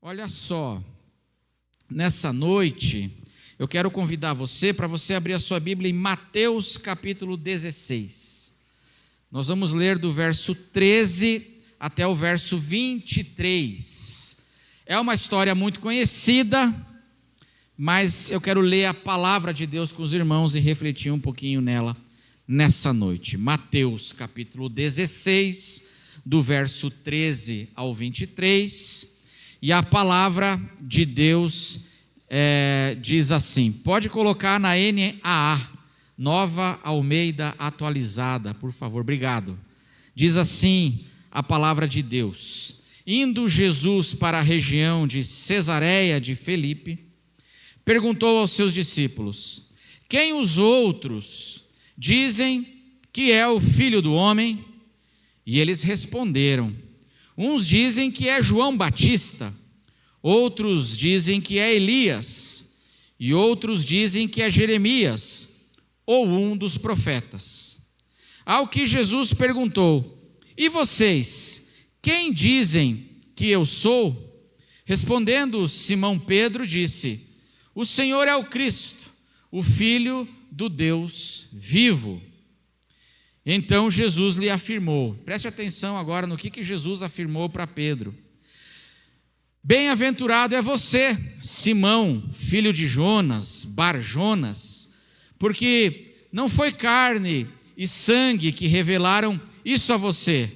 Olha só, nessa noite eu quero convidar você para você abrir a sua Bíblia em Mateus capítulo 16. Nós vamos ler do verso 13 até o verso 23. É uma história muito conhecida, mas eu quero ler a palavra de Deus com os irmãos e refletir um pouquinho nela nessa noite. Mateus capítulo 16, do verso 13 ao 23. E a palavra de Deus diz assim, pode colocar na NAA, Nova Almeida Atualizada, por favor, obrigado. Diz assim a palavra de Deus: indo Jesus para a região de Cesareia de Filipe, perguntou aos seus discípulos: quem os outros dizem que é o Filho do Homem? E eles responderam: uns dizem que é João Batista, outros dizem que é Elias, e outros dizem que é Jeremias, ou um dos profetas. Ao que Jesus perguntou: e vocês, quem dizem que eu sou? Respondendo Simão Pedro disse: o Senhor é o Cristo, o Filho do Deus vivo. Então Jesus lhe afirmou, preste atenção agora no que Jesus afirmou para Pedro: bem-aventurado é você, Simão, filho de Jonas, Bar-Jonas, porque não foi carne e sangue que revelaram isso a você,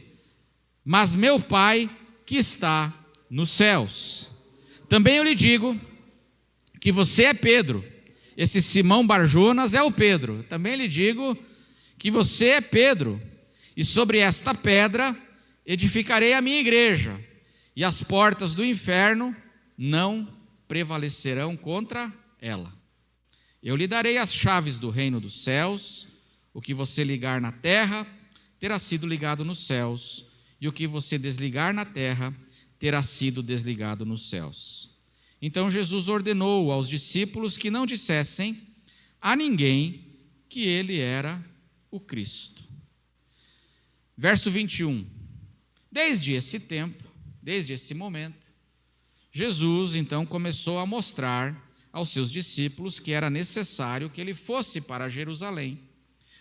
mas meu Pai que está nos céus. Também eu lhe digo que você é Pedro. Esse Simão Bar-Jonas é o Pedro. Também lhe digo que você é Pedro, e sobre esta pedra edificarei a minha igreja, e as portas do inferno não prevalecerão contra ela. Eu lhe darei as chaves do reino dos céus. O que você ligar na terra terá sido ligado nos céus, e o que você desligar na terra terá sido desligado nos céus. Então Jesus ordenou aos discípulos que não dissessem a ninguém que ele era o Cristo. Verso 21. Desde esse tempo, desde esse momento, Jesus então começou a mostrar aos seus discípulos que era necessário que ele fosse para Jerusalém,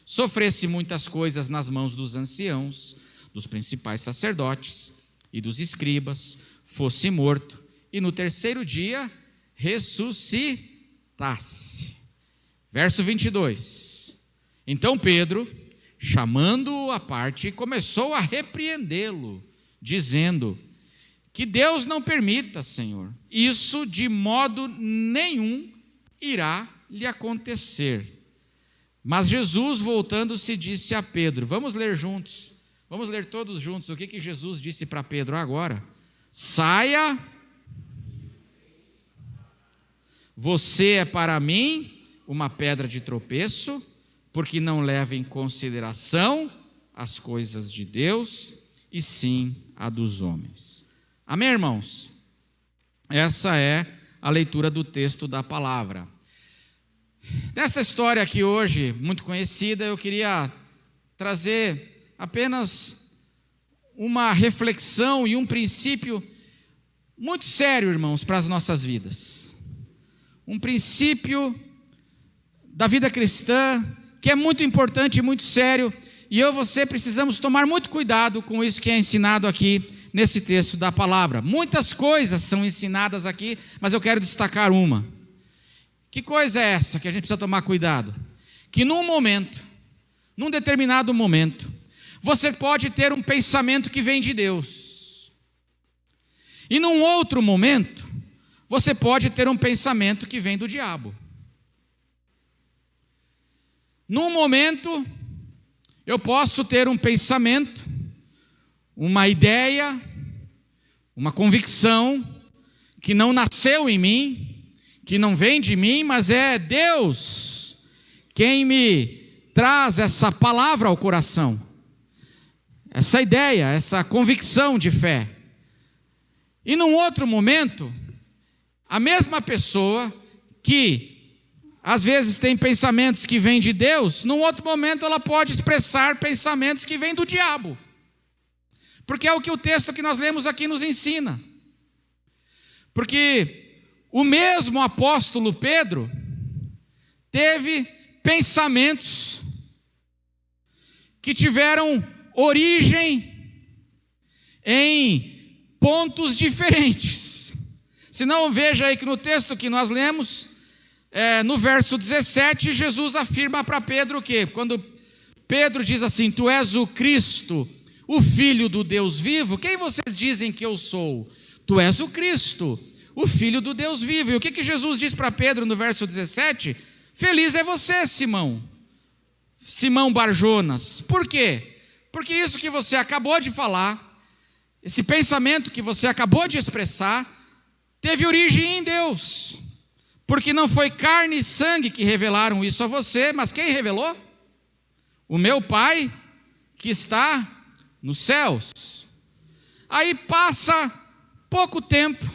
sofresse muitas coisas nas mãos dos anciãos, dos principais sacerdotes e dos escribas, fosse morto e no terceiro dia ressuscitasse. Verso 22. Então Pedro, chamando-o à parte, começou a repreendê-lo, dizendo: que Deus não permita, Senhor, isso de modo nenhum irá lhe acontecer. Mas Jesus, voltando-se, disse a Pedro, vamos ler juntos, vamos ler todos juntos o que Jesus disse para Pedro agora: saia, você é para mim uma pedra de tropeço, porque não leva em consideração as coisas de Deus, e sim a dos homens. Amém, irmãos? Essa é a leitura do texto da palavra. Nessa história aqui hoje, muito conhecida, eu queria trazer apenas uma reflexão e um princípio muito sério, irmãos, para as nossas vidas. Um princípio da vida cristã que é muito importante e muito sério, e eu e você precisamos tomar muito cuidado com isso que é ensinado aqui nesse texto da palavra. Muitas coisas são ensinadas aqui, mas eu quero destacar uma. Que coisa é essa que a gente precisa tomar cuidado? Que num determinado momento, você pode ter um pensamento que vem de Deus, e num outro momento, você pode ter um pensamento que vem do diabo. Num momento, eu posso ter um pensamento, uma ideia, uma convicção que não nasceu em mim, que não vem de mim, mas é Deus quem me traz essa palavra ao coração, essa ideia, essa convicção de fé. E num outro momento, a mesma pessoa que às vezes tem pensamentos que vêm de Deus, num outro momento ela pode expressar pensamentos que vêm do diabo. Porque é o que o texto que nós lemos aqui nos ensina. Porque o mesmo apóstolo Pedro teve pensamentos que tiveram origem em pontos diferentes. Se não, veja aí que no texto que nós lemos, no verso 17, Jesus afirma para Pedro o quê? Quando Pedro diz assim: tu és o Cristo, o Filho do Deus vivo, quem vocês dizem que eu sou? Tu és o Cristo, o Filho do Deus vivo. E o que Jesus diz para Pedro no verso 17? Feliz é você, Simão Barjonas. Por quê? Porque isso que você acabou de falar, esse pensamento que você acabou de expressar, teve origem em Deus. Porque não foi carne e sangue que revelaram isso a você, mas quem revelou? O meu Pai que está nos céus. Aí passa pouco tempo,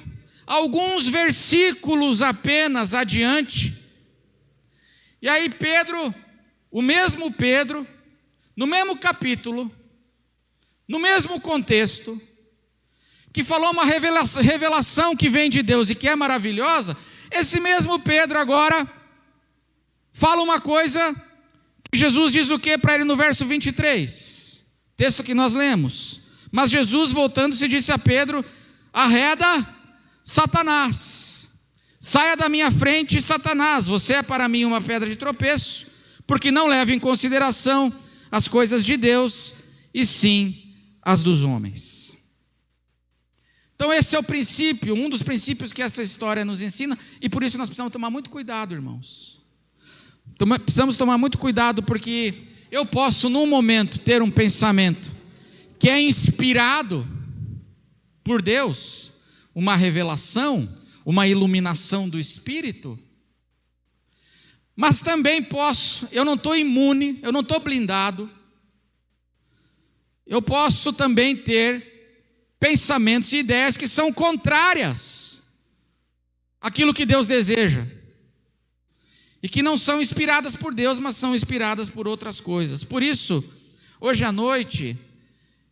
alguns versículos apenas adiante, e aí Pedro, o mesmo Pedro, no mesmo capítulo, no mesmo contexto, que falou uma revelação que vem de Deus e que é maravilhosa, esse mesmo Pedro agora fala uma coisa que Jesus diz o que para ele no verso 23, texto que nós lemos. Mas Jesus, voltando-se, disse a Pedro: arreda, Satanás, saia da minha frente, Satanás, você é para mim uma pedra de tropeço, porque não leva em consideração as coisas de Deus, e sim as dos homens. Então esse é o princípio, um dos princípios que essa história nos ensina, e por isso nós precisamos tomar muito cuidado, irmãos. Precisamos tomar muito cuidado, porque eu posso num momento ter um pensamento que é inspirado por Deus, uma revelação, uma iluminação do Espírito, mas também posso, eu não estou imune, eu não estou blindado, eu posso também ter pensamentos e ideias que são contrárias àquilo que Deus deseja, e que não são inspiradas por Deus, mas são inspiradas por outras coisas. Por isso, hoje à noite,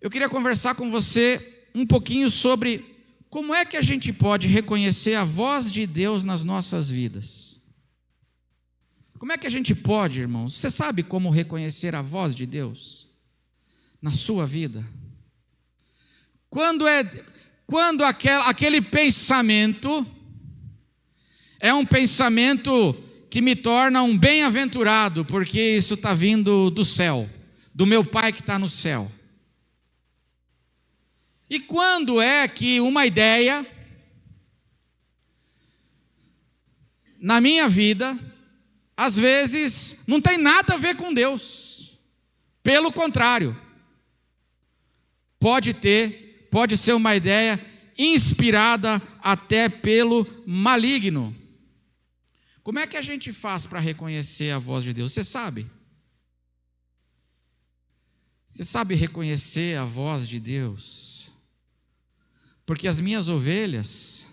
eu queria conversar com você um pouquinho sobre como é que a gente pode reconhecer a voz de Deus nas nossas vidas. Como é que a gente pode, irmãos? Você sabe como reconhecer a voz de Deus na sua vida? Quando aquele pensamento é um pensamento que me torna um bem-aventurado, porque isso está vindo do céu, do meu Pai que está no céu. E quando é que uma ideia na minha vida, às vezes, não tem nada a ver com Deus, pelo contrário, pode ser uma ideia inspirada até pelo maligno. Como é que a gente faz para reconhecer a voz de Deus? Você sabe? Você sabe reconhecer a voz de Deus? Porque as minhas ovelhas,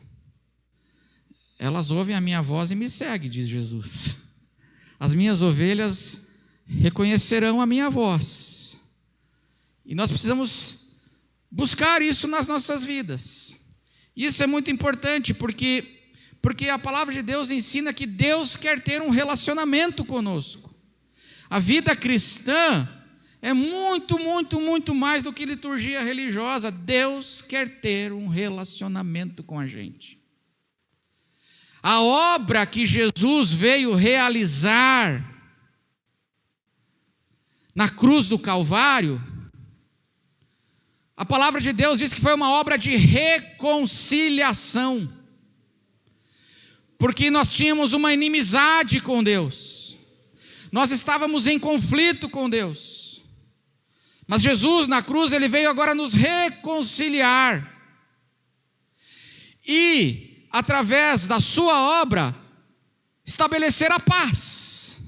elas ouvem a minha voz e me seguem, diz Jesus. As minhas ovelhas reconhecerão a minha voz. E nós precisamos buscar isso nas nossas vidas. Isso é muito importante, porque a palavra de Deus ensina que Deus quer ter um relacionamento conosco. A vida cristã é muito, muito, muito mais do que liturgia religiosa. Deus quer ter um relacionamento com a gente. A obra que Jesus veio realizar na cruz do Calvário, a palavra de Deus diz que foi uma obra de reconciliação, porque nós tínhamos uma inimizade com Deus, nós estávamos em conflito com Deus, mas Jesus na cruz, ele veio agora nos reconciliar, e através da sua obra, estabelecer a paz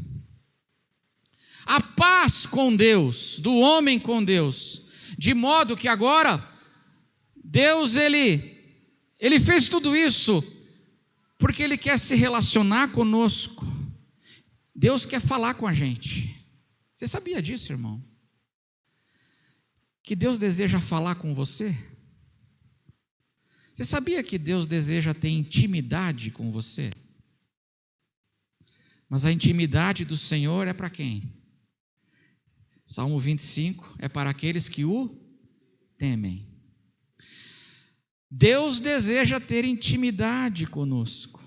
com Deus, do homem com Deus, de modo que agora, Deus, Ele fez tudo isso, porque Ele quer se relacionar conosco. Deus quer falar com a gente. Você sabia disso, irmão? Que Deus deseja falar com você? Você sabia que Deus deseja ter intimidade com você? Mas a intimidade do Senhor é para quem? Salmo 25 é para aqueles que o temem. Deus deseja ter intimidade conosco,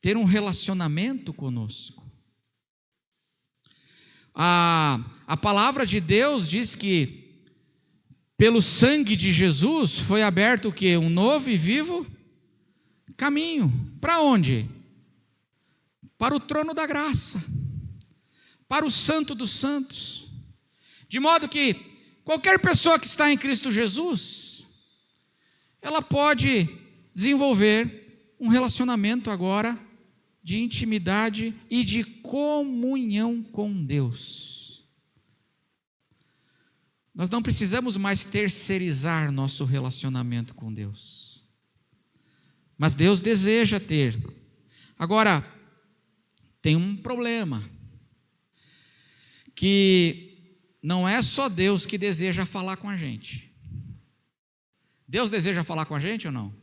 ter um relacionamento conosco. A palavra de Deus diz que pelo sangue de Jesus foi aberto o quê? Um novo e vivo caminho. Para onde? Para o trono da graça, para o Santo dos Santos. De modo que qualquer pessoa que está em Cristo Jesus, ela pode desenvolver um relacionamento agora de intimidade e de comunhão com Deus. Nós não precisamos mais terceirizar nosso relacionamento com Deus, mas Deus deseja ter. Agora, tem um problema, que não é só Deus que deseja falar com a gente. Deus deseja falar com a gente ou não?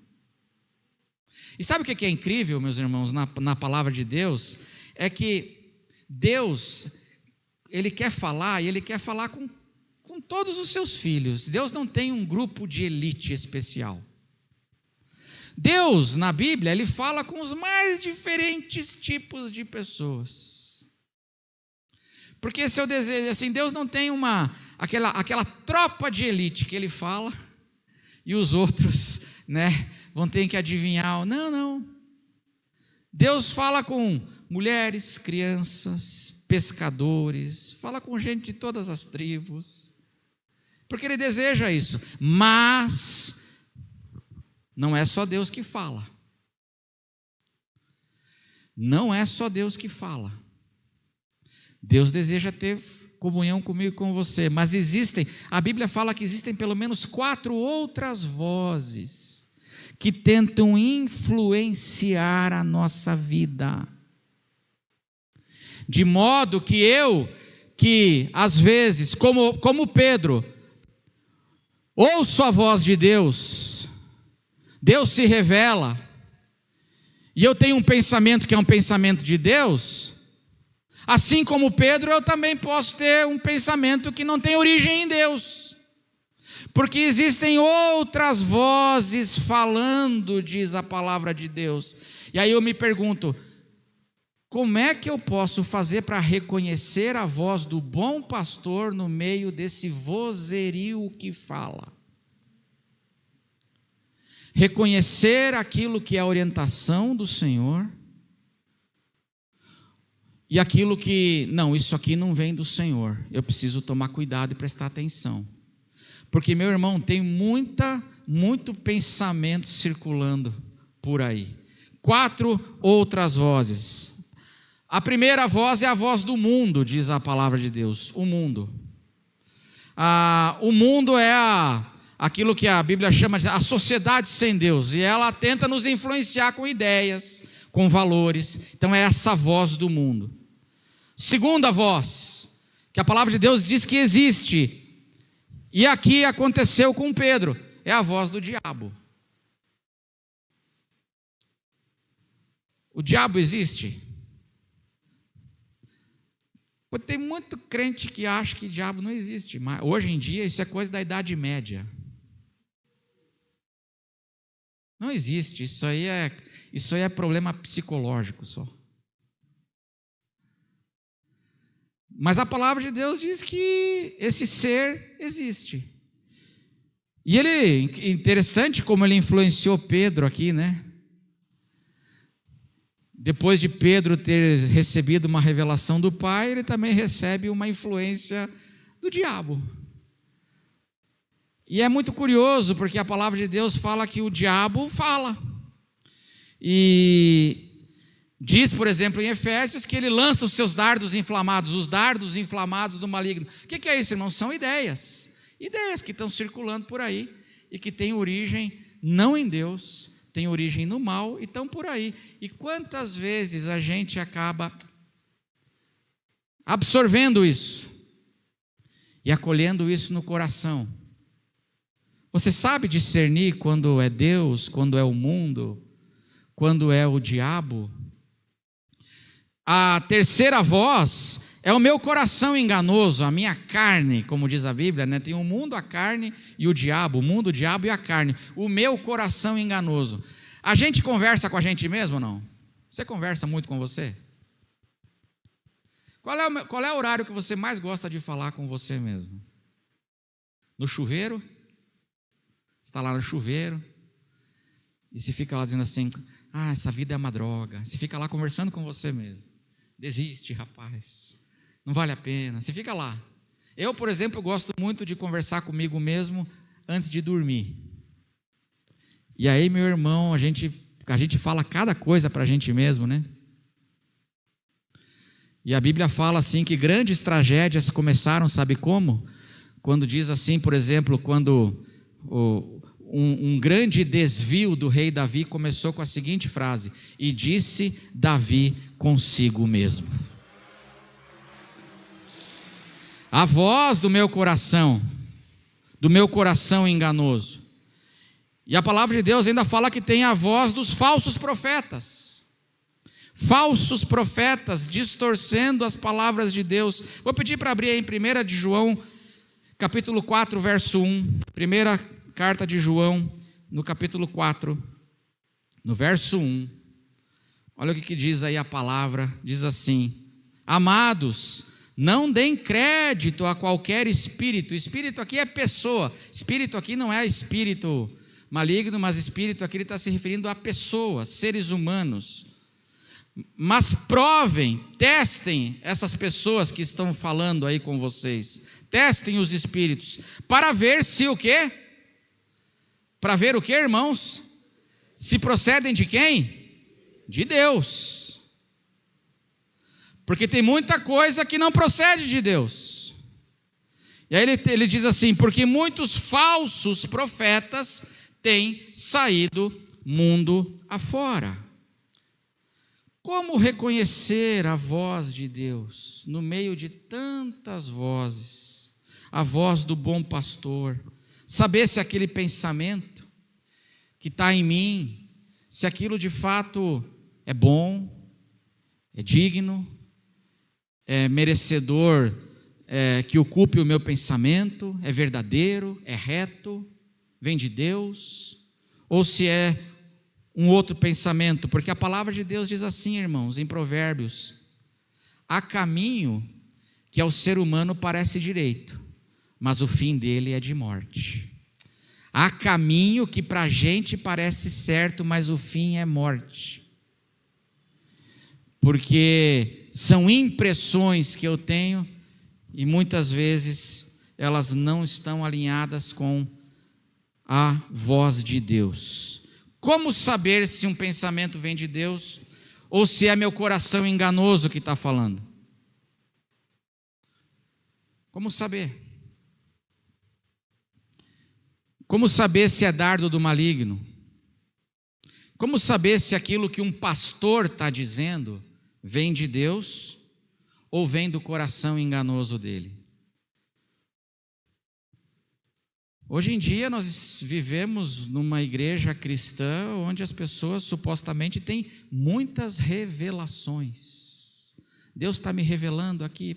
E sabe o que é incrível, meus irmãos, na palavra de Deus? É que Deus, Ele quer falar, e Ele quer falar com todos os seus filhos. Deus não tem um grupo de elite especial. Deus, na Bíblia, Ele fala com os mais diferentes tipos de pessoas. Porque seu desejo, assim, Deus não tem aquela tropa de elite que Ele fala, e os outros, vão ter que adivinhar. Não. Deus fala com mulheres, crianças, pescadores, fala com gente de todas as tribos, porque Ele deseja isso. Mas não é só Deus que fala. Não é só Deus que fala. Deus deseja ter comunhão comigo e com você, mas a Bíblia fala que existem pelo menos 4 outras vozes que tentam influenciar a nossa vida. De modo que às vezes, como Pedro, ouço a voz de Deus, Deus se revela, e eu tenho um pensamento que é um pensamento de Deus. Assim como Pedro, eu também posso ter um pensamento que não tem origem em Deus, porque existem outras vozes falando, diz a palavra de Deus. E aí eu me pergunto, como é que eu posso fazer para reconhecer a voz do bom pastor no meio desse vozerio que fala? Reconhecer aquilo que é a orientação do Senhor, e aquilo que, não, isso aqui não vem do Senhor, eu preciso tomar cuidado e prestar atenção. Porque, meu irmão, tem muito pensamento circulando por aí. 4 outras vozes. A primeira voz é a voz do mundo, diz a palavra de Deus, o mundo. O mundo é aquilo que a Bíblia chama de a sociedade sem Deus, e ela tenta nos influenciar com ideias, com valores. Então é essa voz do mundo. Segunda voz, que a palavra de Deus diz que existe, e aqui aconteceu com Pedro, é a voz do diabo. O diabo existe? Tem muito crente que acha que diabo não existe, mas hoje em dia isso é coisa da Idade Média. Não existe, isso aí é problema psicológico só. Mas a palavra de Deus diz que esse ser existe. E interessante como ele influenciou Pedro aqui, Depois de Pedro ter recebido uma revelação do Pai, ele também recebe uma influência do diabo. E é muito curioso, porque a palavra de Deus fala que o diabo fala. E diz, por exemplo, em Efésios, que ele lança os seus dardos inflamados, os dardos inflamados do maligno. O que é isso, irmãos? São ideias que estão circulando por aí, e que têm origem não em Deus, têm origem no mal, e estão por aí. E quantas vezes a gente acaba absorvendo isso, e acolhendo isso no coração? Você sabe discernir quando é Deus, quando é o mundo, quando é o diabo? A terceira voz é o meu coração enganoso, a minha carne, como diz a Bíblia, né? Tem o mundo, a carne e o diabo, o mundo, o diabo e a carne. O meu coração enganoso. A gente conversa com a gente mesmo ou não? Você conversa muito com você? Qual é o horário que você mais gosta de falar com você mesmo? No chuveiro? Você está lá no chuveiro e se fica lá dizendo assim, essa vida é uma droga. Você fica lá conversando com você mesmo. Desiste, rapaz. Não vale a pena. Você fica lá. Eu, por exemplo, gosto muito de conversar comigo mesmo antes de dormir. E aí, meu irmão, a gente fala cada coisa para a gente mesmo, né? E a Bíblia fala assim que grandes tragédias começaram, sabe como? Quando diz assim, por exemplo, quando um grande desvio do rei Davi começou com a seguinte frase: e disse Davi consigo mesmo. A voz do meu coração enganoso. E a palavra de Deus ainda fala que tem a voz dos falsos profetas. Falsos profetas distorcendo as palavras de Deus. Vou pedir para abrir aí em 1 de João, capítulo 4, verso 1. Primeira carta de João, no capítulo 4, no verso 1. Olha o que diz aí a palavra. Diz assim: amados, não deem crédito a qualquer espírito. Espírito aqui é pessoa. Espírito aqui não é espírito maligno, mas espírito aqui ele está se referindo a pessoas, seres humanos. Mas provem, testem essas pessoas que estão falando aí com vocês. Testem os espíritos para ver se o quê? Para ver o quê, irmãos? Se procedem de quem? De Deus. Porque tem muita coisa que não procede de Deus. E aí ele diz assim: porque muitos falsos profetas têm saído mundo afora. Como reconhecer a voz de Deus no meio de tantas vozes? A voz do bom pastor. Saber se aquele pensamento que está em mim, se aquilo de fato é bom, é digno, é merecedor, que ocupe o meu pensamento, é verdadeiro, é reto, vem de Deus, ou se é um outro pensamento, porque a palavra de Deus diz assim, irmãos, em Provérbios: há caminho que ao ser humano parece direito, mas o fim dele é de morte. Há caminho que para a gente parece certo, mas o fim é morte. Porque são impressões que eu tenho e muitas vezes elas não estão alinhadas com a voz de Deus. Como saber se um pensamento vem de Deus ou se é meu coração enganoso que está falando? Como saber? Como saber se é dardo do maligno? Como saber se aquilo que um pastor está dizendo vem de Deus ou vem do coração enganoso dele? Hoje em dia nós vivemos numa igreja cristã onde as pessoas supostamente têm muitas revelações. Deus está me revelando aqui,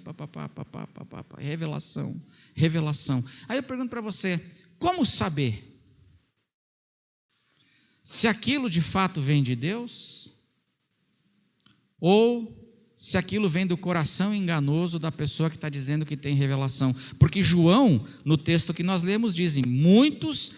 revelação. Aí eu pergunto para você, como saber se aquilo de fato vem de Deus ou se aquilo vem do coração enganoso da pessoa que está dizendo que tem revelação? Porque João, no texto que nós lemos, dizem: muitos,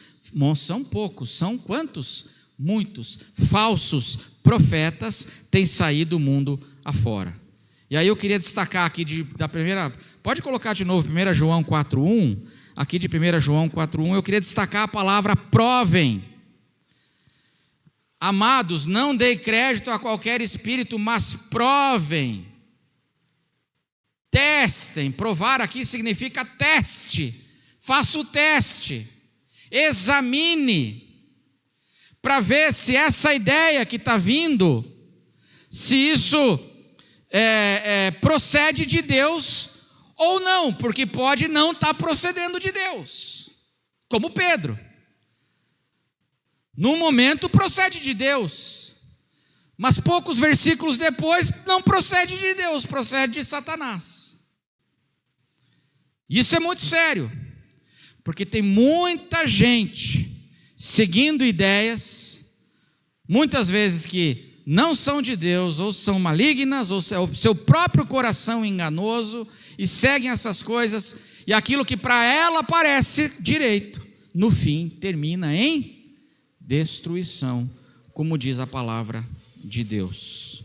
são poucos, são quantos? Muitos falsos profetas têm saído do mundo afora. E aí eu queria destacar aqui da primeira, pode colocar de novo 1 João 4:1, aqui de 1 João 4:1, eu queria destacar a palavra provem. Amados, não dei crédito a qualquer espírito, mas provem. Testem. Provar aqui significa teste. Faça o teste. Examine. Para ver se essa ideia que está vindo, se isso procede de Deus ou não, porque pode não estar procedendo de Deus. Como Pedro. No momento procede de Deus, mas poucos versículos depois não procede de Deus, procede de Satanás. Isso é muito sério, porque tem muita gente seguindo ideias, muitas vezes que não são de Deus, ou são malignas, ou seu próprio coração enganoso, e seguem essas coisas, e aquilo que para ela parece direito, no fim termina em destruição, como diz a palavra de Deus.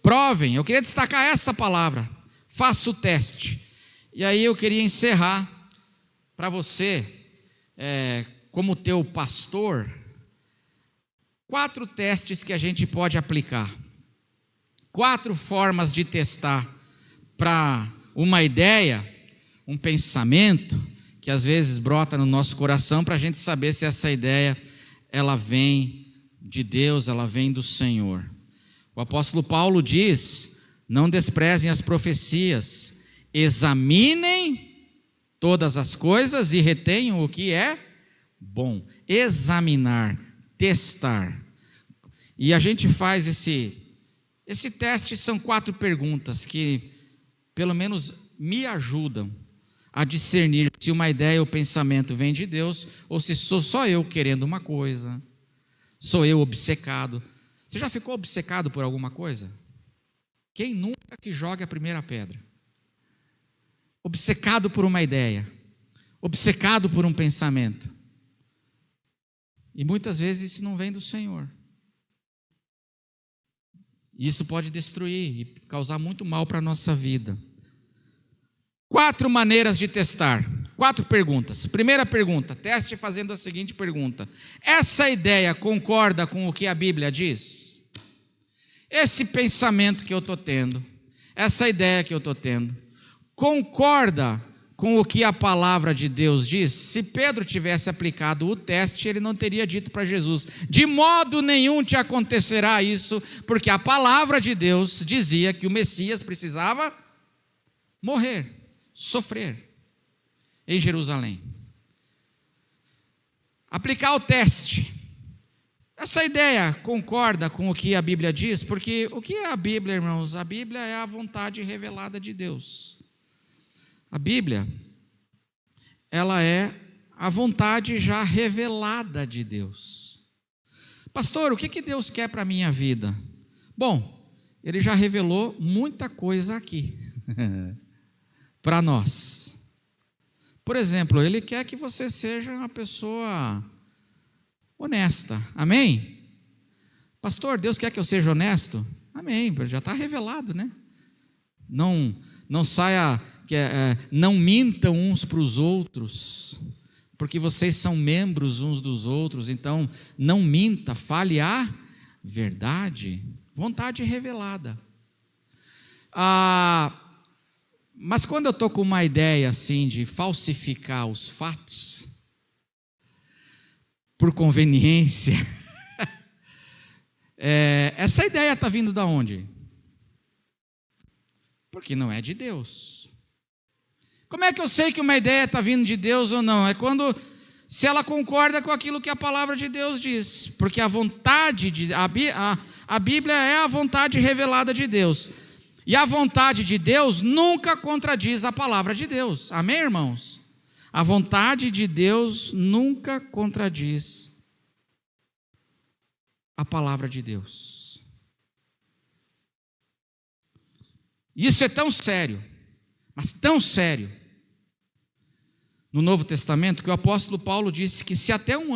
Provem, eu queria destacar essa palavra, faça o teste. E aí eu queria encerrar para você, como teu pastor, 4 testes que a gente pode aplicar, 4 formas de testar para uma ideia, um pensamento, que às vezes brota no nosso coração, para a gente saber se essa ideia, ela vem de Deus, ela vem do Senhor. O apóstolo Paulo diz, não desprezem as profecias, examinem todas as coisas e retenham o que é bom. Examinar, testar. E a gente faz esse teste, são 4 perguntas que pelo menos me ajudam a discernir se uma ideia ou pensamento vem de Deus, ou se sou só eu querendo uma coisa, sou eu obcecado. Você já ficou obcecado por alguma coisa? Quem nunca que joga a primeira pedra? Obcecado por uma ideia, obcecado por um pensamento. E muitas vezes isso não vem do Senhor. Isso pode destruir e causar muito mal para a nossa vida. 4 maneiras de testar, 4 perguntas. Primeira pergunta, teste fazendo a seguinte pergunta: essa ideia concorda com o que a Bíblia diz? Esse pensamento que eu estou tendo, essa ideia que eu estou tendo, concorda com o que a palavra de Deus diz? Se Pedro tivesse aplicado o teste, ele não teria dito para Jesus: de modo nenhum te acontecerá isso, porque a palavra de Deus dizia que o Messias precisava morrer, sofrer em Jerusalém. Aplicar o teste. Essa ideia concorda com o que a Bíblia diz? Porque o que é a Bíblia, irmãos? A Bíblia é a vontade revelada de Deus. A Bíblia, ela é a vontade já revelada de Deus. Pastor, o que Deus quer para a minha vida? Bom, Ele já revelou muita coisa aqui para nós. Por exemplo, Ele quer que você seja uma pessoa honesta, amém? Pastor, Deus quer que eu seja honesto? Amém, já está revelado, né? Não saia, não mintam uns para os outros, porque vocês são membros uns dos outros, então não minta, fale a verdade, vontade revelada. Mas quando eu estou com uma ideia assim de falsificar os fatos, por conveniência, essa ideia está vindo de onde? Porque não é de Deus. Como é que eu sei que uma ideia está vindo de Deus ou não? Se ela concorda com aquilo que a palavra de Deus diz, porque a Bíblia é a vontade revelada de Deus, e a vontade de Deus nunca contradiz a palavra de Deus, amém, irmãos? A vontade de Deus nunca contradiz a palavra de Deus. Isso é tão sério, mas tão sério, no Novo Testamento, que o apóstolo Paulo disse que se um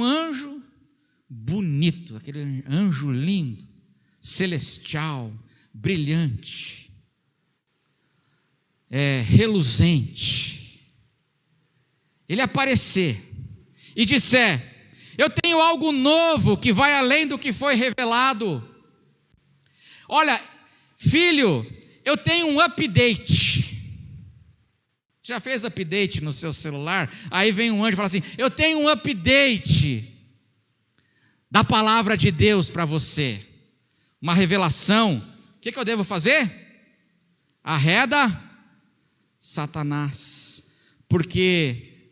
anjo bonito, aquele anjo lindo, celestial, brilhante, reluzente, ele aparecer e disser: eu tenho algo novo que vai além do que foi revelado. Olha, filho, eu tenho um update. Já fez update no seu celular? Aí vem um anjo e fala assim: eu tenho um update da palavra de Deus para você, uma revelação. O que eu devo fazer? Arreda Satanás, porque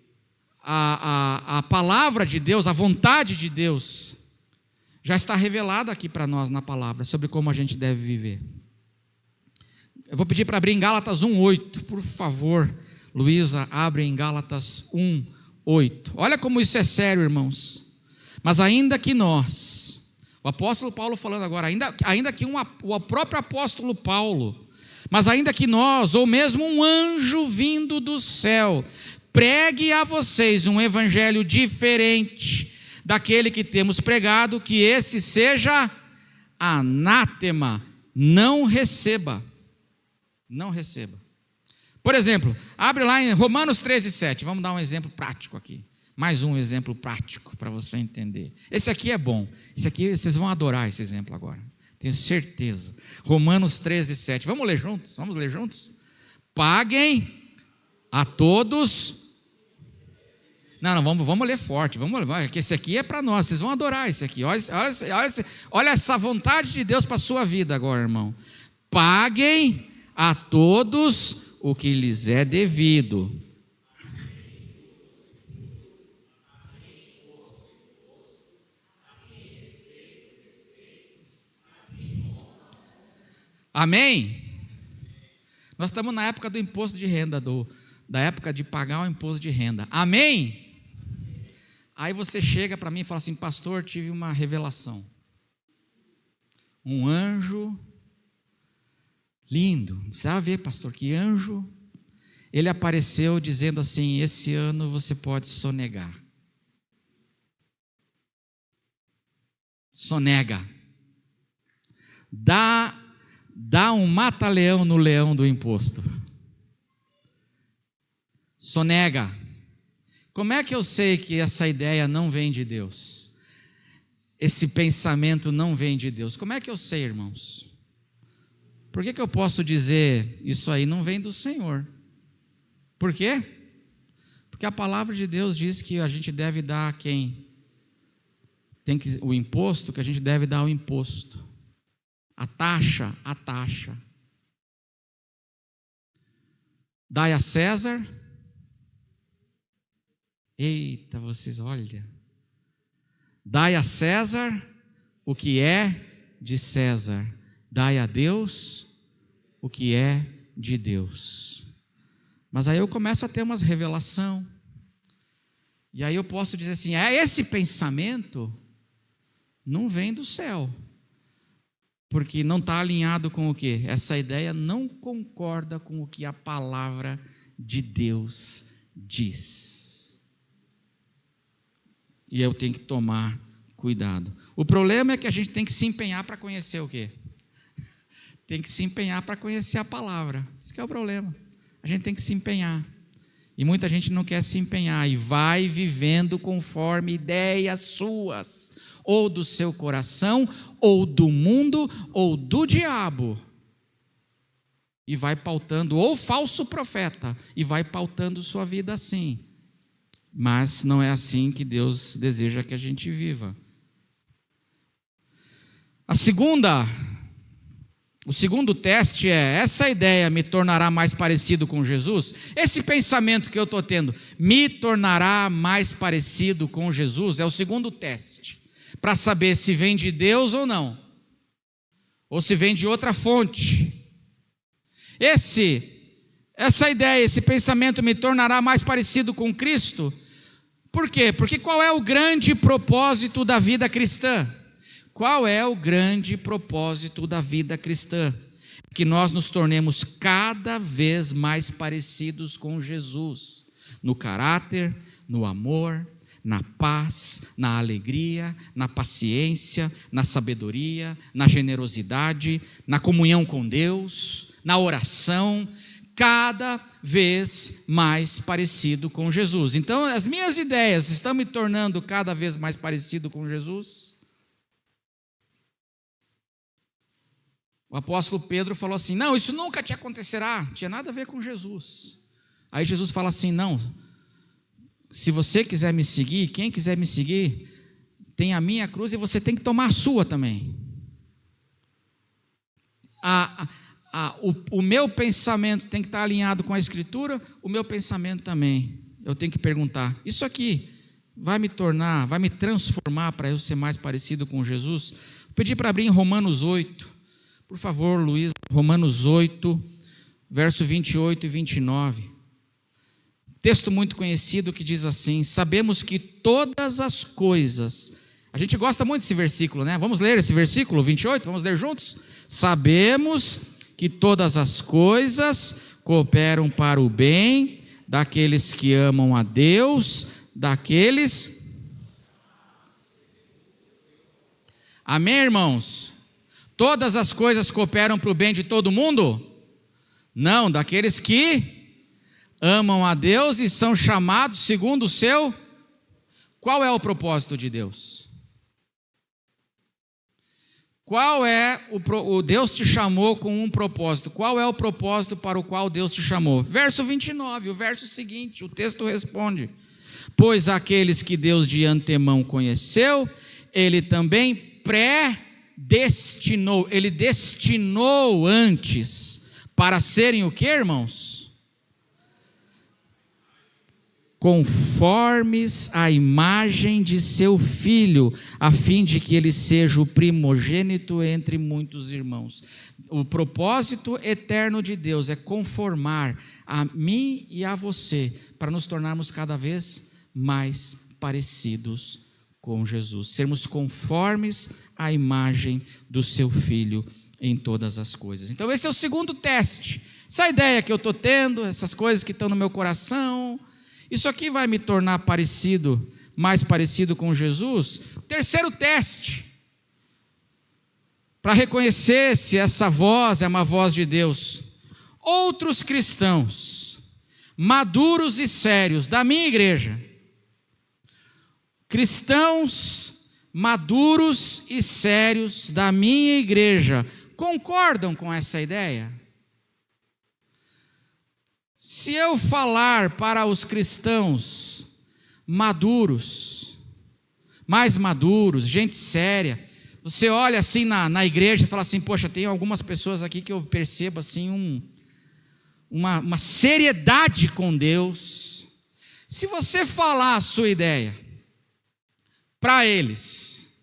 a palavra de Deus, a vontade de Deus, já está revelada aqui para nós na palavra, sobre como a gente deve viver. Eu vou pedir para abrir em Gálatas 1:8, por favor, Luísa, abre em Gálatas 1:8. Olha como isso é sério, irmãos. Mas ainda que nós, o apóstolo Paulo falando agora, ainda que o próprio apóstolo Paulo, mas ainda que nós, ou mesmo um anjo vindo do céu, pregue a vocês um evangelho diferente daquele que temos pregado, que esse seja anátema, não receba. Não receba. Por exemplo, abre lá em Romanos 13:7, vamos dar um exemplo prático aqui. Mais um exemplo prático para você entender. Esse aqui é bom. Esse aqui vocês vão adorar esse exemplo agora. Tenho certeza. Romanos 13:7. Vamos ler juntos? Vamos ler juntos? Paguem a todos. Não, vamos ler forte. Vamos ler, que esse aqui é para nós. Vocês vão adorar esse aqui. Olha essa vontade de Deus para a sua vida agora, irmão. Paguem a todos o que lhes é devido. Amém? Nós estamos na época do imposto de renda, da época de pagar o imposto de renda. Amém? Aí você chega para mim e fala assim: pastor, tive uma revelação. Um anjo lindo. Você vai ver, pastor, que anjo. Ele apareceu dizendo assim: esse ano você pode sonegar. Sonega. Dá um mata-leão no leão do imposto. Sonega. Como é que eu sei que essa ideia não vem de Deus? Esse pensamento não vem de Deus. Como é que eu sei, irmãos? Por que eu posso dizer isso aí não vem do Senhor? Por quê? Porque a palavra de Deus diz que a gente deve dar a quem? O imposto, que a gente deve dar o imposto. A taxa. Dai a César. Eita, vocês, olha. Dai a César o que é de César. Dai a Deus o que é de Deus. Mas aí eu começo a ter umas revelação. E aí eu posso dizer assim: esse pensamento não vem do céu. Porque não está alinhado com o quê? Essa ideia não concorda com o que a palavra de Deus diz. E eu tenho que tomar cuidado. O problema é que a gente tem que se empenhar para conhecer o quê? Tem que se empenhar para conhecer a palavra. Esse que é o problema. A gente tem que se empenhar. E muita gente não quer se empenhar e vai vivendo conforme ideias suas, ou do seu coração, ou do mundo, ou do diabo. E vai pautando, ou falso profeta, e vai pautando sua vida assim. Mas não é assim que Deus deseja que a gente viva. O segundo teste é: essa ideia me tornará mais parecido com Jesus? Esse pensamento que eu estou tendo me tornará mais parecido com Jesus? É o segundo teste, para saber se vem de Deus ou não, ou se vem de outra fonte. Essa ideia, esse pensamento me tornará mais parecido com Cristo. Por quê? Porque qual é o grande propósito da vida cristã? Qual é o grande propósito da vida cristã? Que nós nos tornemos cada vez mais parecidos com Jesus, no caráter, no amor, na paz, na alegria, na paciência, na sabedoria, na generosidade, na comunhão com Deus, na oração, cada vez mais parecido com Jesus. Então, as minhas ideias estão me tornando cada vez mais parecido com Jesus? O apóstolo Pedro falou assim: não, isso nunca te acontecerá. Não tinha nada a ver com Jesus. Aí Jesus fala assim: não, se você quiser me seguir, quem quiser me seguir, tem a minha cruz e você tem que tomar a sua também. O meu pensamento tem que estar alinhado com a Escritura, o meu pensamento também. eu tenho que perguntar: isso aqui vai me transformar para eu ser mais parecido com Jesus? Vou pedir para abrir em Romanos 8, por favor, Luiz, Romanos 8, verso 28 e 29. Texto muito conhecido que diz assim: sabemos que todas as coisas... A gente gosta muito desse versículo, né? Vamos ler esse versículo 28? Vamos ler juntos? Sabemos que todas as coisas cooperam para o bem daqueles que amam a Deus, daqueles... Amém, irmãos? Todas as coisas cooperam para o bem de todo mundo? Não, daqueles que amam a Deus e são chamados segundo o seu... Qual é o propósito de Deus? Qual é o Deus te chamou com um propósito? Qual é o propósito para o qual Deus te chamou? Verso 29, o verso seguinte, o texto responde: pois aqueles que Deus de antemão conheceu, Ele também predestinou, Ele destinou antes para serem o que, irmãos? Conformes à imagem de seu Filho, a fim de que ele seja o primogênito entre muitos irmãos. O propósito eterno de Deus é conformar a mim e a você, para nos tornarmos cada vez mais parecidos com Jesus, sermos conformes à imagem do seu Filho em todas as coisas. Então esse é o segundo teste, essa ideia que eu estou tendo, essas coisas que estão no meu coração... Isso aqui vai me tornar mais parecido com Jesus? Terceiro teste, para reconhecer se essa voz é uma voz de Deus. Outros cristãos, maduros e sérios, da minha igreja, cristãos maduros e sérios da minha igreja, concordam com essa ideia? Se eu falar para os cristãos maduros, mais maduros, gente séria, você olha assim na igreja e fala assim: poxa, tem algumas pessoas aqui que eu percebo assim uma seriedade com Deus. Se você falar a sua ideia para eles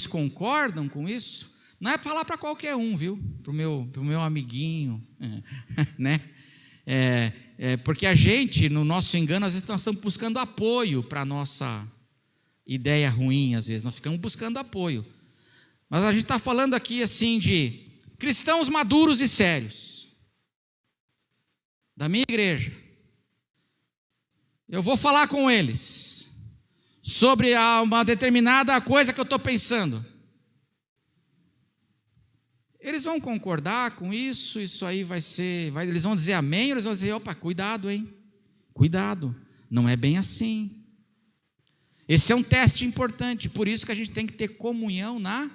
concordam com isso? Não é falar para qualquer um, viu? Para o meu amiguinho, né? Porque a gente, no nosso engano, às vezes nós estamos buscando apoio para a nossa ideia ruim, às vezes nós ficamos buscando apoio, mas a gente está falando aqui assim de cristãos maduros e sérios, da minha igreja. Eu vou falar com eles sobre uma determinada coisa que eu estou pensando. Eles vão concordar com isso? Isso aí eles vão dizer amém, ou eles vão dizer: opa, cuidado, hein? Cuidado, não é bem assim. Esse é um teste importante, por isso que a gente tem que ter comunhão na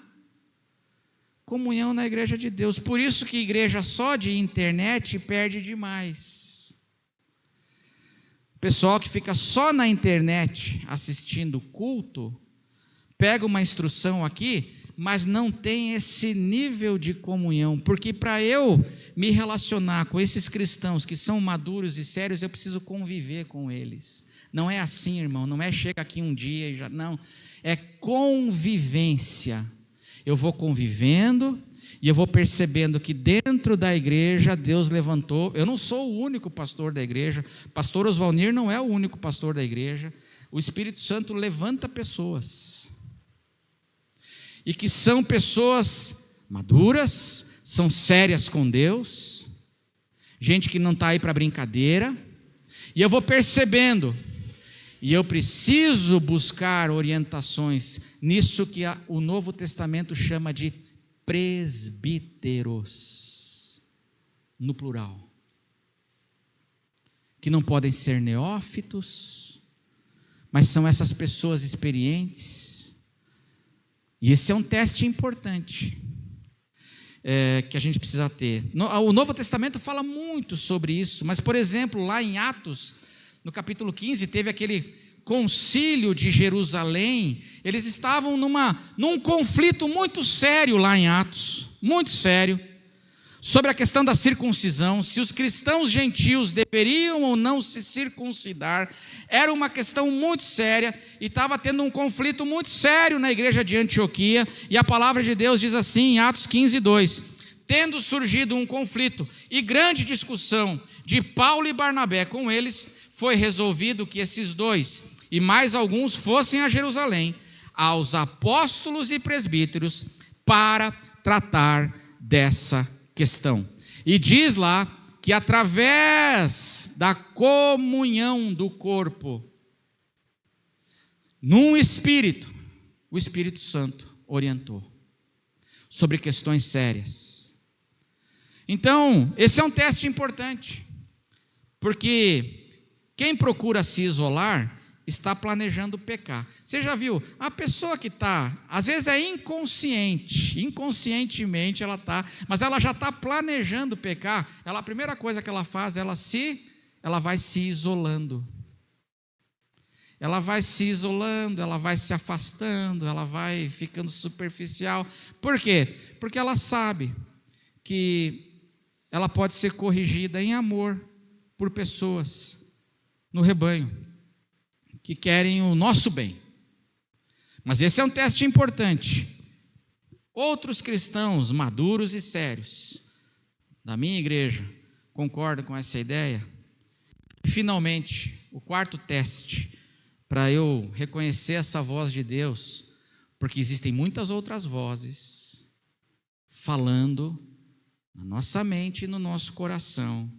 igreja de Deus. Por isso que igreja só de internet perde demais. O pessoal que fica só na internet assistindo culto, pega uma instrução aqui, mas não tem esse nível de comunhão, porque para eu me relacionar com esses cristãos que são maduros e sérios, eu preciso conviver com eles. Não é assim, irmão, não é chega aqui um dia e já, não, é convivência. Eu vou convivendo e eu vou percebendo que dentro da igreja Deus levantou. Eu não sou o único pastor da igreja, pastor Osvalnir não é o único pastor da igreja. O Espírito Santo levanta pessoas, e que são pessoas maduras, são sérias com Deus, gente que não está aí para brincadeira, e eu vou percebendo, e eu preciso buscar orientações nisso que o Novo Testamento chama de presbíteros, no plural, que não podem ser neófitos, mas são essas pessoas experientes. E esse é um teste importante que a gente precisa ter. O Novo Testamento fala muito sobre isso, mas, por exemplo, lá em Atos, no capítulo 15, teve aquele concílio de Jerusalém. Eles estavam num conflito muito sério lá em Atos, muito sério, sobre a questão da circuncisão, se os cristãos gentios deveriam ou não se circuncidar. Era uma questão muito séria e estava tendo um conflito muito sério na igreja de Antioquia, e a palavra de Deus diz assim em Atos 15:2: tendo surgido um conflito e grande discussão de Paulo e Barnabé com eles, foi resolvido que esses dois e mais alguns fossem a Jerusalém, aos apóstolos e presbíteros, para tratar dessa questão. E diz lá que através da comunhão do corpo, num Espírito, o Espírito Santo orientou sobre questões sérias. Então, esse é um teste importante, porque quem procura se isolar está planejando pecar. Você já viu? A pessoa que está, às vezes é inconscientemente ela está, mas ela já está planejando pecar. A primeira coisa que ela faz, ela vai se isolando. Ela vai se isolando, ela vai se afastando, ela vai ficando superficial. Por quê? Porque ela sabe que ela pode ser corrigida em amor por pessoas no rebanho que querem o nosso bem. Mas esse é um teste importante. Outros cristãos maduros e sérios da minha igreja concordam com essa ideia. E finalmente, o quarto teste, para eu reconhecer essa voz de Deus, porque existem muitas outras vozes falando na nossa mente e no nosso coração.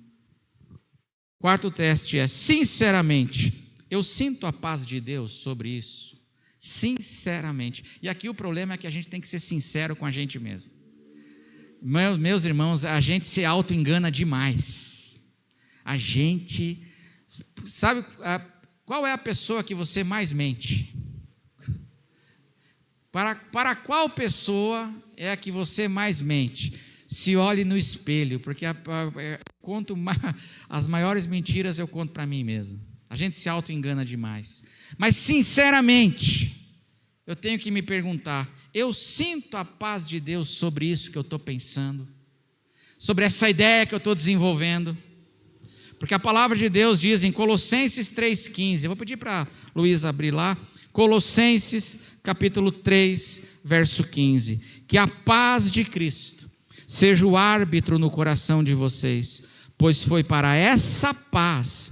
Quarto teste é: sinceramente, eu sinto a paz de Deus sobre isso? Sinceramente. E aqui o problema é que a gente tem que ser sincero com a gente mesmo. Meus irmãos, a gente se auto-engana demais. A gente... Sabe qual é a pessoa que você mais mente? Para qual pessoa é a que você mais mente? Se olhe no espelho, porque as maiores mentiras eu conto para mim mesmo. A gente se auto-engana demais. Mas, sinceramente, eu tenho que me perguntar: eu sinto a paz de Deus sobre isso que eu estou pensando? Sobre essa ideia que eu estou desenvolvendo? Porque a palavra de Deus diz em Colossenses 3,15, eu vou pedir para a Luísa abrir lá, Colossenses capítulo 3, verso 15, que a paz de Cristo seja o árbitro no coração de vocês, pois foi para essa paz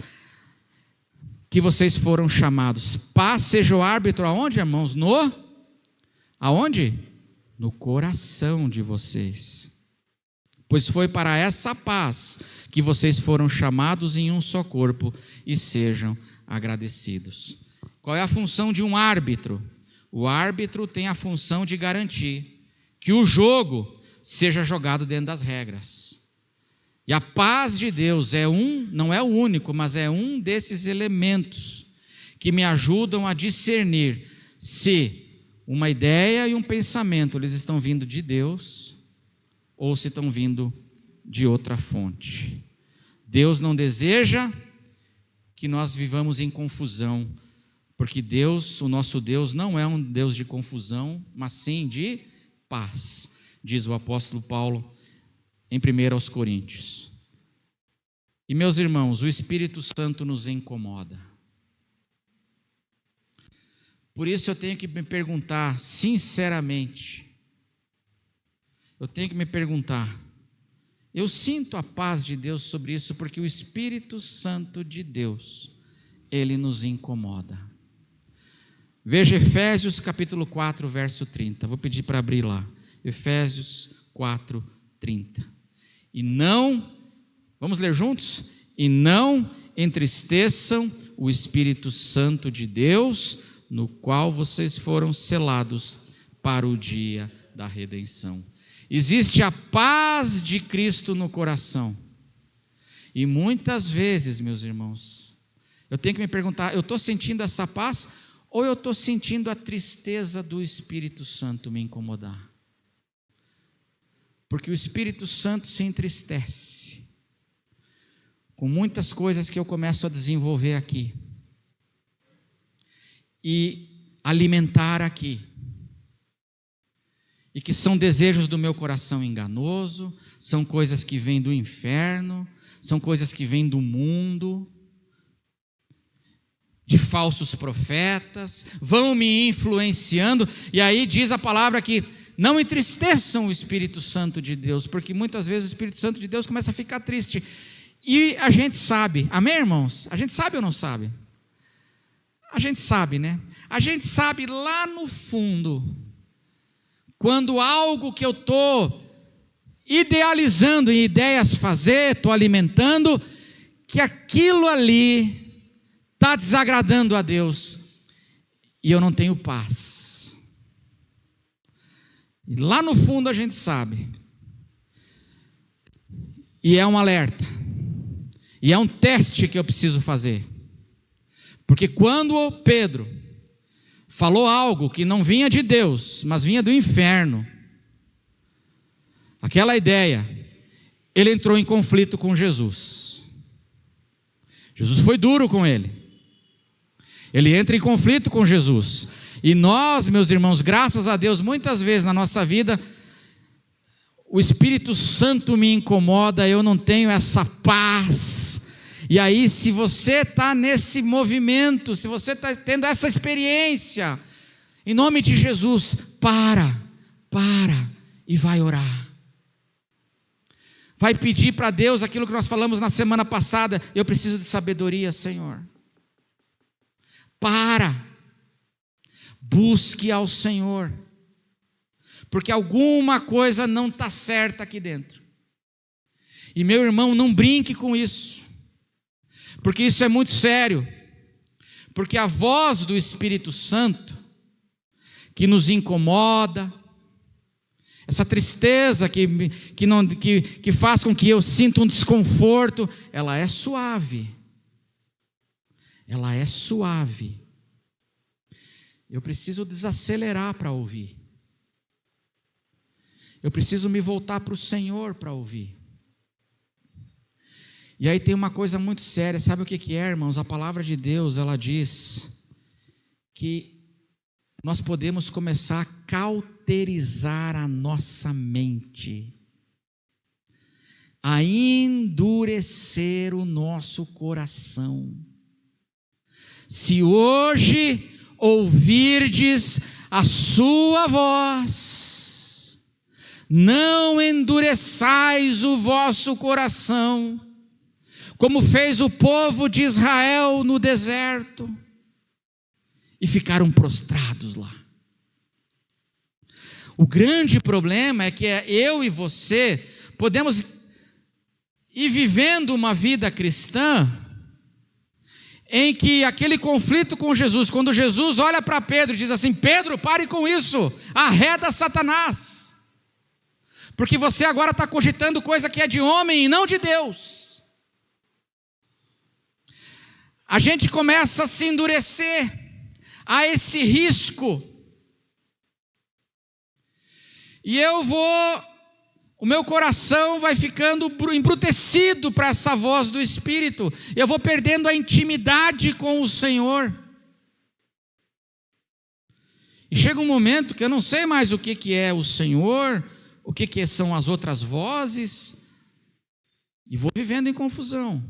que vocês foram chamados. Paz seja o árbitro aonde, irmãos? Aonde? No coração de vocês. Pois foi para essa paz que vocês foram chamados em um só corpo, e sejam agradecidos. Qual é a função de um árbitro? O árbitro tem a função de garantir que o jogo seja jogado dentro das regras. E a paz de Deus não é o único, mas é um desses elementos que me ajudam a discernir se uma ideia e um pensamento eles estão vindo de Deus ou se estão vindo de outra fonte. Deus não deseja que nós vivamos em confusão, porque Deus, o nosso Deus, não é um Deus de confusão, mas sim de paz, diz o apóstolo Paulo em 1 Coríntios. E meus irmãos, o Espírito Santo nos incomoda. Por isso eu tenho que me perguntar sinceramente, eu sinto a paz de Deus sobre isso, porque o Espírito Santo de Deus, ele nos incomoda. Veja Efésios capítulo 4, verso 30, vou pedir para abrir lá, Efésios 4, 30. E não, vamos ler juntos? E não entristeçam o Espírito Santo de Deus, no qual vocês foram selados para o dia da redenção. Existe a paz de Cristo no coração. E muitas vezes, meus irmãos, eu tenho que me perguntar, eu estou sentindo essa paz ou eu estou sentindo a tristeza do Espírito Santo me incomodar? Porque o Espírito Santo se entristece com muitas coisas que eu começo a desenvolver aqui e alimentar aqui. e que são desejos do meu coração enganoso, são coisas que vêm do inferno, são coisas que vêm do mundo, de falsos profetas, vão me influenciando, e aí diz a palavra que não entristeçam o Espírito Santo de Deus, porque muitas vezes o Espírito Santo de Deus começa a ficar triste, e a gente sabe, amém, irmãos? A gente sabe ou não sabe? A gente sabe, né? A gente sabe lá no fundo, quando algo que eu estou idealizando em ideias fazer, estou alimentando, que aquilo ali está desagradando a Deus, e eu não tenho paz. E lá no fundo a gente sabe, e é um alerta, e é um teste que eu preciso fazer, porque quando Pedro falou algo que não vinha de Deus, mas vinha do inferno, aquela ideia, ele entrou em conflito com Jesus. Jesus foi duro com ele. Ele entra em conflito com Jesus. E nós, meus irmãos, graças a Deus, muitas vezes na nossa vida, o Espírito Santo me incomoda, eu não tenho essa paz. E aí, se você está nesse movimento, se você está tendo essa experiência, em nome de Jesus, para e vai orar. Vai pedir para Deus aquilo que nós falamos na semana passada, eu preciso de sabedoria, Senhor. Busque ao Senhor, porque alguma coisa não está certa aqui dentro. E meu irmão, não brinque com isso, porque isso é muito sério, porque a voz do Espírito Santo, que nos incomoda, essa tristeza que faz com que eu sinta um desconforto, ela é suave, eu preciso desacelerar para ouvir, eu preciso me voltar para o Senhor para ouvir. E aí tem uma coisa muito séria, sabe o que é, irmãos? A palavra de Deus, ela diz que nós podemos começar a cauterizar a nossa mente, a endurecer o nosso coração. Se hoje ouvirdes a sua voz, não endureçais o vosso coração, como fez o povo de Israel no deserto, e ficaram prostrados lá. O grande problema é que eu e você podemos ir vivendo uma vida cristã em que aquele conflito com Jesus, quando Jesus olha para Pedro e diz assim: Pedro, pare com isso, arreda Satanás, porque você agora está cogitando coisa que é de homem e não de Deus. A gente começa a se endurecer a esse risco, e o meu coração vai ficando embrutecido para essa voz do Espírito, eu vou perdendo a intimidade com o Senhor, e chega um momento que eu não sei mais o que é o Senhor, o que são as outras vozes, e vou vivendo em confusão.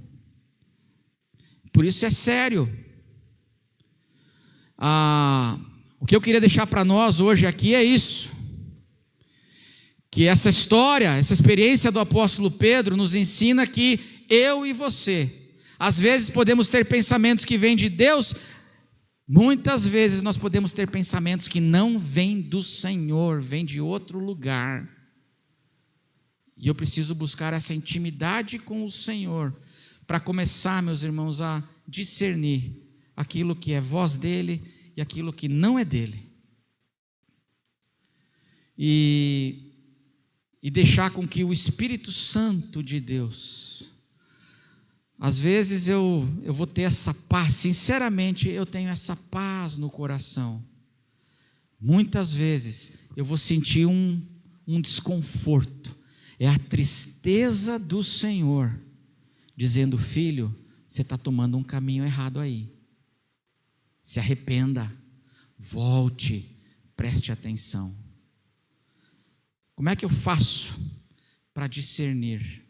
Por isso é sério. O que eu queria deixar para nós hoje aqui é isso, que essa história, essa experiência do apóstolo Pedro nos ensina que eu e você, às vezes podemos ter pensamentos que vêm de Deus, muitas vezes nós podemos ter pensamentos que não vêm do Senhor, vêm de outro lugar, e eu preciso buscar essa intimidade com o Senhor, para começar, meus irmãos, a discernir aquilo que é voz dele e aquilo que não é dele, e deixar com que o Espírito Santo de Deus, às vezes eu vou ter essa paz, sinceramente eu tenho essa paz no coração, muitas vezes eu vou sentir um desconforto, é a tristeza do Senhor, dizendo: filho, você está tomando um caminho errado aí, se arrependa, volte, preste atenção. Como é que eu faço para discernir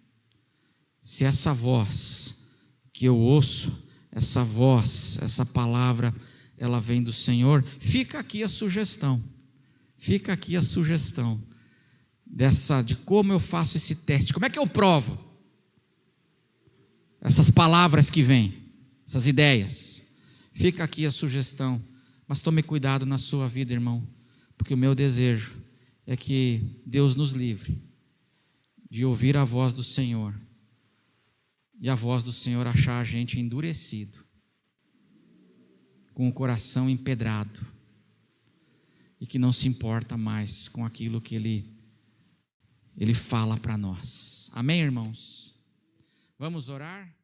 se essa voz que eu ouço, essa voz, essa palavra, ela vem do Senhor? Fica aqui a sugestão. Fica aqui a sugestão de como eu faço esse teste. Como é que eu provo essas palavras que vêm, essas ideias? Fica aqui a sugestão. Mas tome cuidado na sua vida, irmão, porque o meu desejo é que Deus nos livre de ouvir a voz do Senhor e a voz do Senhor achar a gente endurecido, com o coração empedrado, e que não se importa mais com aquilo que Ele fala para nós. Amém, irmãos? Vamos orar?